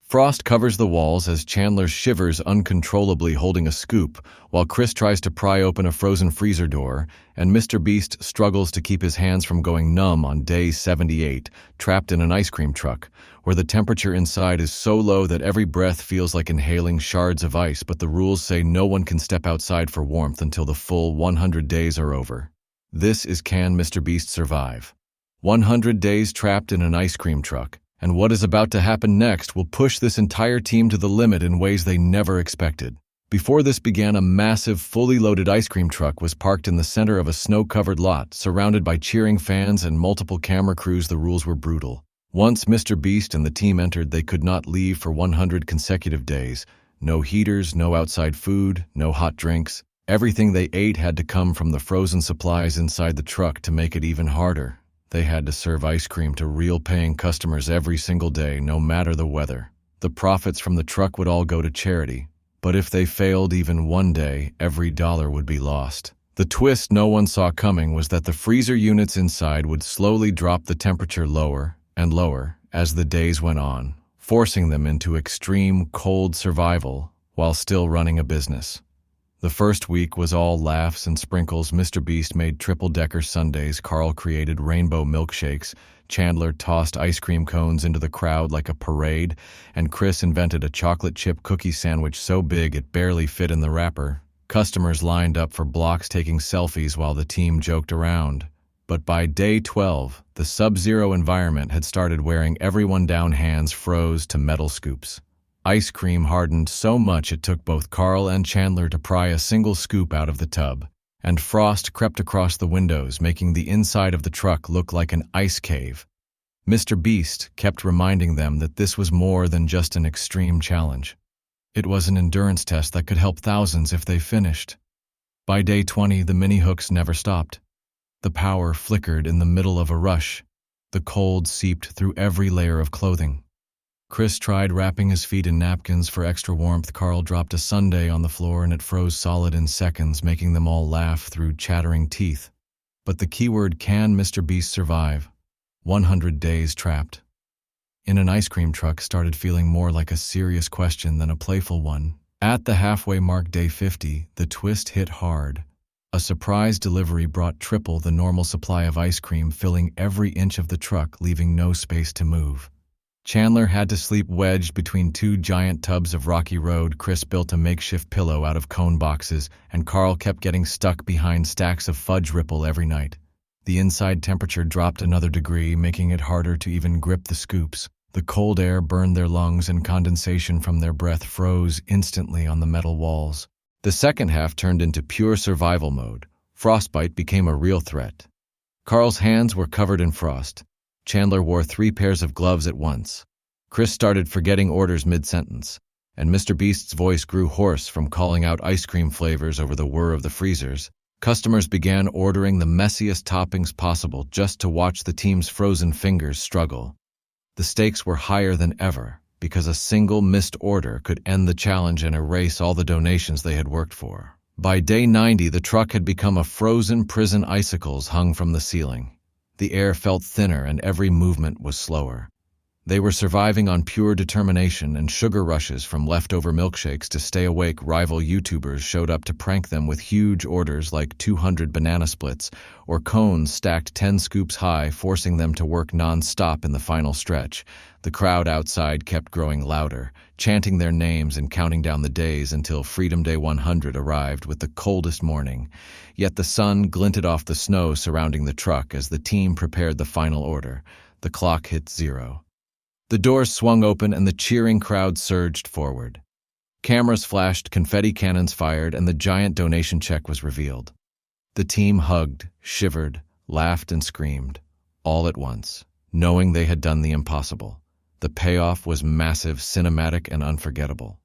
Frost covers the walls as Chandler shivers uncontrollably holding a scoop, while Chris tries to pry open a frozen freezer door, and MrBeast struggles to keep his hands from going numb on day 78, trapped in an ice cream truck, where the temperature inside is so low that every breath feels like inhaling shards of ice, but the rules say no one can step outside for warmth until the full 100 days are over. This is Can MrBeast Survive? 100 days trapped in an ice cream truck. And what is about to happen next will push this entire team to the limit in ways they never expected. Before this began, a massive, fully loaded ice cream truck was parked in the center of a snow-covered lot, surrounded by cheering fans and multiple camera crews. The rules were brutal. Once MrBeast and the team entered, they could not leave for 100 consecutive days. No heaters, no outside food, no hot drinks. Everything they ate had to come from the frozen supplies inside the truck. To make it even harder, they had to serve ice cream to real paying customers every single day, no matter the weather. The profits from the truck would all go to charity, but if they failed even one day, every dollar would be lost. The twist no one saw coming was that the freezer units inside would slowly drop the temperature lower and lower as the days went on, forcing them into extreme cold survival while still running a business. The first week was all laughs and sprinkles. MrBeast made triple-decker sundaes, Carl created rainbow milkshakes, Chandler tossed ice cream cones into the crowd like a parade, and Chris invented a chocolate chip cookie sandwich so big it barely fit in the wrapper. Customers lined up for blocks taking selfies while the team joked around. But by day 12, the sub-zero environment had started wearing everyone down. Hands froze to metal scoops. Ice cream hardened so much it took both Carl and Chandler to pry a single scoop out of the tub, and frost crept across the windows, making the inside of the truck look like an ice cave. MrBeast kept reminding them that this was more than just an extreme challenge. It was an endurance test that could help thousands if they finished. By day 20, the mini hooks never stopped. The power flickered in the middle of a rush. The cold seeped through every layer of clothing. Chris tried wrapping his feet in napkins for extra warmth. Carl dropped a sundae on the floor and it froze solid in seconds, making them all laugh through chattering teeth. But the keyword: can MrBeast survive? 100 days trapped in an ice cream truck started feeling more like a serious question than a playful one. At the halfway mark, day 50, the twist hit hard. A surprise delivery brought triple the normal supply of ice cream, filling every inch of the truck, leaving no space to move. Chandler had to sleep wedged between two giant tubs of Rocky Road. Chris built a makeshift pillow out of cone boxes, and Carl kept getting stuck behind stacks of fudge ripple every night. The inside temperature dropped another degree, making it harder to even grip the scoops. The cold air burned their lungs and condensation from their breath froze instantly on the metal walls. The second half turned into pure survival mode. Frostbite became a real threat. Carl's hands were covered in frost. Chandler wore 3 pairs of gloves at once. Chris started forgetting orders mid-sentence, and MrBeast's voice grew hoarse from calling out ice cream flavors over the whir of the freezers. Customers began ordering the messiest toppings possible just to watch the team's frozen fingers struggle. The stakes were higher than ever, because a single missed order could end the challenge and erase all the donations they had worked for. By day 90, the truck had become a frozen prison. Icicles hung from the ceiling. The air felt thinner and every movement was slower. They were surviving on pure determination and sugar rushes from leftover milkshakes to stay awake. Rival YouTubers showed up to prank them with huge orders like 200 banana splits or cones stacked 10 scoops high, forcing them to work non-stop in the final stretch. The crowd outside kept growing louder, chanting their names and counting down the days until Freedom Day 100 arrived with the coldest morning. Yet the sun glinted off the snow surrounding the truck as the team prepared the final order. The clock hit 0. The doors swung open and the cheering crowd surged forward. Cameras flashed, confetti cannons fired, and the giant donation check was revealed. The team hugged, shivered, laughed, and screamed, all at once, knowing they had done the impossible. The payoff was massive, cinematic, and unforgettable.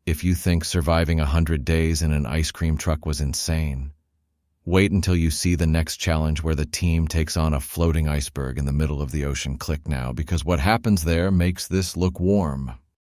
If you think surviving 100 days in an ice cream truck was insane, wait until you see the next challenge where the team takes on a floating iceberg in the middle of the ocean. Click now, because what happens there makes this look warm.